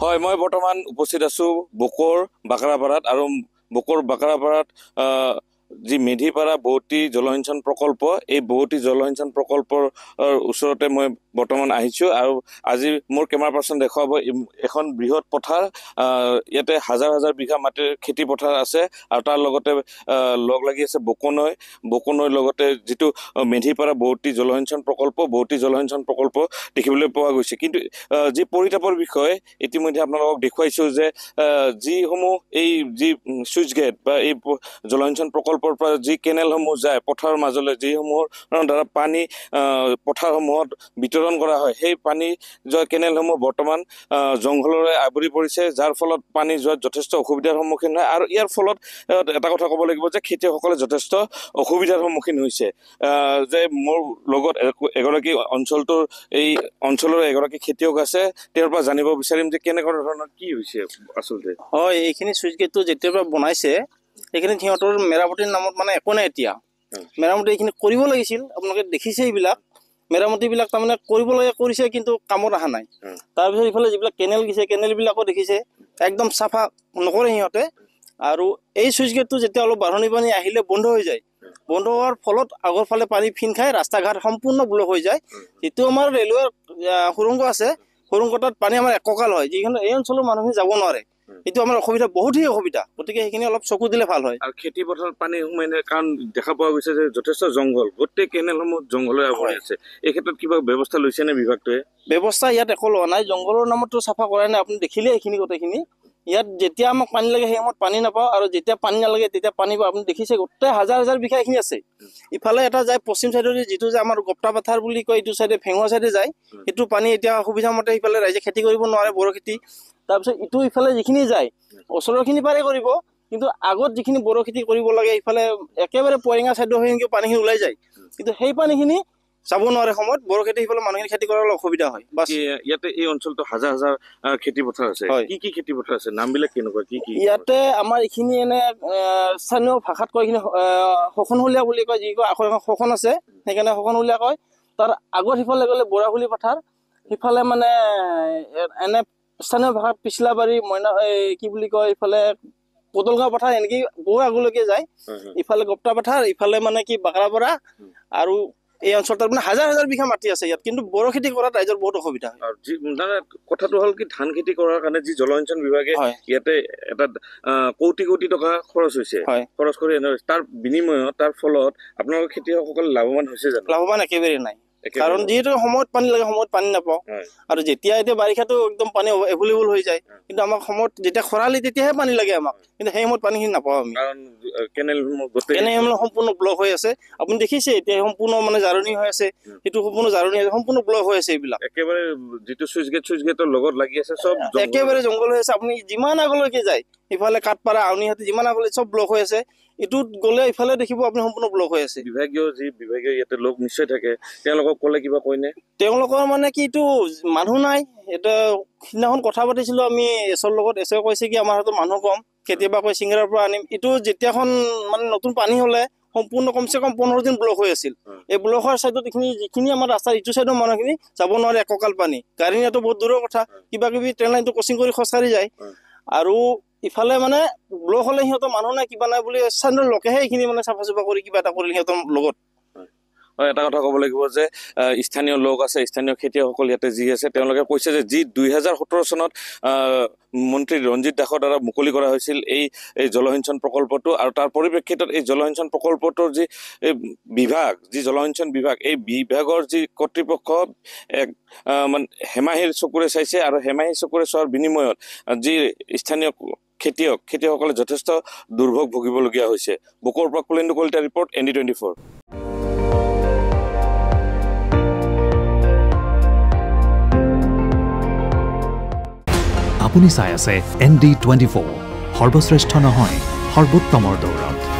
হয়, মই বৰ্তমান উপস্থিত আছো বকৰ বাকাৰাপাৰাত আৰু বকৰ বাকাৰাপাৰাত যি মেধিপাৰা বৌতি জলসিঞ্চন প্ৰকল্প এই বৌতি জলসিঞ্চন প্ৰকল্পৰ ওচৰতে মই বৰ্তমান আহিছোঁ আৰু আজি মোৰ কেমেৰা পাৰ্চন দেখুৱাব এখন বৃহৎ পথাৰ ইয়াতে হাজাৰ হাজাৰ বিঘা মাটিৰ খেতি পথাৰ আছে আৰু তাৰ লগতে লগ লাগি আছে বকনৈৰ লগতে যিটো মেধিপাৰা বৌতি জলসিঞ্চন প্ৰকল্প দেখিবলৈ পোৱা গৈছে। কিন্তু যি পৰিতাপৰ বিষয় ইতিমধ্যে আপোনালোকক দেখুৱাইছোঁ যে যিসমূহ এই যি চুইচ গেট বা এই জলসিঞ্চন প্ৰকল্পৰ পৰা যি কেনেলসমূহ যায় পথাৰৰ মাজলৈ যিসমূহৰ দ্বাৰা পানী পথাৰসমূহত বিতৰণ কৰা হয় সেই পানী যোৱা কেনেলসমূহ বৰ্তমান জংঘলৰে আৱৰি পৰিছে, যাৰ ফলত পানী যোৱাত যথেষ্ট অসুবিধাৰ সন্মুখীন হয়। আৰু ইয়াৰ ফলত এটা কথা ক'ব লাগিব যে খেতিয়কসকলে যথেষ্ট অসুবিধাৰ সন্মুখীন হৈছে। যে মোৰ লগত এগৰাকী অঞ্চলৰ এগৰাকী খেতিয়ক আছে, তেওঁৰ পৰা জানিব বিচাৰিম যে কেনেকুৱা ধৰণৰ কি হৈছে আচলতে। হয়, এইখিনি চুইচ গেটটো যেতিয়াৰ পৰা বনাইছে এইখিনি সিহঁতৰ মেৰামতিৰ নামত মানে একো নাই। এতিয়া মেৰামতি এইখিনি কৰিব লাগিছিল, আপোনালোকে দেখিছে এইবিলাক মেৰামতিবিলাক তাৰমানে কৰিব লাগে কৰিছে কিন্তু কামত অহা নাই। তাৰপিছত ইফালে যিবিলাক কেনেল গৈছে কেনেলবিলাকো দেখিছে একদম চাফা নকৰে সিহঁতে। আৰু এই চুইচ গেটটো যেতিয়া অলপ বাঢ়নি পানী আহিলে বন্ধ হৈ যায়, বন্ধ হোৱাৰ ফলত আগৰ ফালে পানী ফিন খাই ৰাস্তা ঘাট সম্পূৰ্ণ ব্লক হৈ যায়। যিটো আমাৰ ৰেলৱেৰ সুৰংগ আছে, সুৰংগটোত পানী আমাৰ এককাল হয়, যিখন এই অঞ্চলৰ মানুহখিনি যাব নোৱাৰে। এইটো আমাৰ অসুবিধা, বহুতেই অসুবিধা, গতিকে সেইখিনি অলপ চকু দিলে ভাল হয়। আৰু খেতি পথাৰত পানী সোমাই নাই, কাৰণ দেখা পোৱা গৈছে যে যথেষ্ট জংঘল, গোটেই কেনেলসমূহ জংঘলে আৱৰি আছে। এই ক্ষেত্ৰত কিবা ব্যৱস্থা লৈছে নে বিভাগটোৱে? ব্যৱস্থা ইয়াত একো লোৱা নাই, জংঘলৰ নামতো চাফা কৰাই নাই। আপুনি দেখিলে এইখিনি গোটেইখিনি ইয়াত যেতিয়া আমাক পানী লাগে সেই সময়ত পানী নাপাওঁ, আৰু যেতিয়া পানী নালাগে তেতিয়া পানী পাওঁ। আপুনি দেখিছে গোটেই হাজাৰ হাজাৰ বিঘা এইখিনি আছে। ইফালে এটা যায় পশ্চিম চাইডে, যিটো যে আমাৰ গপ্তা পাথাৰ বুলি কয়, এইটো চাইডে ভেঙুৱা চাইডে যায়। সেইটো পানী এতিয়া সুবিধা মতে ইফালে ৰাইজে খেতি কৰিব নোৱাৰে, বড়ো খেতি। তাৰপিছত ইটো ইফালে যিখিনি যায় ওচৰৰখিনি পাৰে কৰিব, কিন্তু আগত যিখিনি বড়ো খেতি কৰিব লাগে ইফালে একেবাৰে পৰেঙা চাইডৰ হৈ পানীখিনি ওলাই যায়, কিন্তু সেই পানীখিনি যাব নোৱাৰে সময়ত। বড়ো খেতি সিফালে মানুহখিনি খেতি কৰাৰ অলপ অসুবিধা হয়। বাছ ইয়াতে এই অঞ্চলটো হাজাৰ হাজাৰ খেতি পথাৰ আছে। কি খেতি পথাৰ আছে, নামবিলাক কেনেকুৱা? কি ইয়াতে আমাৰ এইখিনি এনে স্থানীয় ভাষাত কয়, এইখিনি শোষণহুলীয়া বুলি কয়, যি কয় আখৰ এখন শোষণ আছে সেইকাৰণে শোষণহুলীয়া কয়। তাৰ আগত সিফালে গ'লে বৰাহুলি পথাৰ, সিফালে মানে এনে স্থানীয় ভাষাত পিছলাবাৰী কি বুলি কয়, ইফালে পদলগাঁও পথাৰ, এনেকে বহু আগলৈকে যায়। ইফালে গপ্তা পথাৰ, ইফালে মানে কি বাকাৰাপাৰা, আৰু এই অঞ্চলটোত মানে হাজাৰ হাজাৰ বিঘা মাটি আছে ইয়াত, কিন্তু বড়ো খেতি কৰাত ৰাইজৰ বহুত অসুবিধা হয়। কথাটো হ'ল কি, ধান খেতি কৰাৰ কাৰণে যি জলসিঞ্চন বিভাগে ইয়াতে এটা কোটি কোটি টকা খৰচ হৈছে, খৰচ কৰি তাৰ বিনিময়ত তাৰ ফলত আপোনালোকৰ খেতিয়কসকল লাভৱান হৈছে জানো? লাভৱান একেবাৰে নাই, কাৰণ যিহেতু সময়ত পানী লাগে সময়ত পানী নাপাওঁ। আৰু যেতিয়া এতিয়া বাৰিষাটো একদম পানী এভেইলেবল হৈ যায়, কিন্তু আমাক সময়ত যেতিয়া খৰালি তেতিয়াহে পানী লাগে আমাক, কিন্তু সেই সময়ত পানীখিনি নাপাওঁ আমি। কেনেলসমূহ সম্পূৰ্ণ ব্লক হৈ আছে, আপুনি দেখিছে এতিয়া সম্পূৰ্ণ মানে জাৰণি হৈ আছে, সেইটো সম্পূৰ্ণ জাৰণি আছে, সম্পূৰ্ণ ব্লক হৈ আছে। এইবিলাক একেবাৰে যিটো চুইচ গেটৰ লগত লাগি আছে চব একেবাৰে জংঘল হৈ আছে। আপুনি যিমান আগলৈকে যায়, ইফালে কাঠপাৰা আউনীহাটী যিমান আগলৈ চব ব্লক হৈ আছে। ইটোত গ'লে ইফালে দেখিব আপুনি সম্পূৰ্ণ ব্লক হৈ আছে। বিভাগীয় ইয়াতে লোক নিশ্চয় থাকে, তেওঁলোকক ক'লে কিবা কয়নে? তেওঁলোকৰ মানে কি, এইটো মানুহ নাই। এটা সিদিনাখন কথা পাতিছিলো আমি এছৰ লগত, এছে কৈছে কি আমাৰ হাতত মানুহ কম, কেতিয়াবা কৈ চিংৰাৰ পৰা আনিম। এইটো যেতিয়াখন মানে নতুন পানী হ'লে সম্পূৰ্ণ কমচে কম 15 দিন ব্লক হৈ আছিল। এই ব্লক হোৱাৰ চাইডত এইখিনি যিখিনি আমাৰ ৰাস্তাৰ ইটো চাইডৰ মানুহখিনি যাব নোৱাৰে, এককাল পানী, গাড়ী নিয়াটো বহুত দূৰৰ কথা। কিবা কিবি ট্ৰেইন লাইনটো ক্ৰচিং কৰি খোজকাঢ়ি যায়। আৰু ইফালে মানে ব্লক হ'লে সিহঁতৰ মানুহ নাই, কিবা নাই বুলি স্থানীয় লোকেহে এইখিনি মানে চাফা চুফা কৰি কিবা এটা কৰিলে সিহঁতৰ লগত। হয়, এটা কথা ক'ব লাগিব যে স্থানীয় লোক আছে, স্থানীয় খেতিয়কসকল ইয়াতে যি আছে, তেওঁলোকে কৈছে যে যি 2017 চনত মন্ত্ৰী ৰঞ্জিত দাসৰ দ্বাৰা মুকলি কৰা হৈছিল এই জলসিঞ্চন প্ৰকল্পটো, আৰু তাৰ পৰিপ্ৰেক্ষিতত এই জলসিঞ্চন প্ৰকল্পটোৰ যি জলসিঞ্চন বিভাগ, এই বিভাগৰ যি কৰ্তৃপক্ষ এক মানে হেমাহিৰ চকুৰে চাইছে, আৰু হেমাহিৰ চকুৰে চোৱাৰ বিনিময়ত যি স্থানীয় খেতিয়কসকলে যথেষ্ট দুৰ্ভোগ ভুগিবলগীয়া হৈছে। বকৰ পৰা কুলেন্দু কলিতা ৰিপৰ্ট, ND24। আপুনি চাই আছে ND24, সৰ্বশ্ৰেষ্ঠ নহয় সৰ্বোত্তমৰ দৌৰত।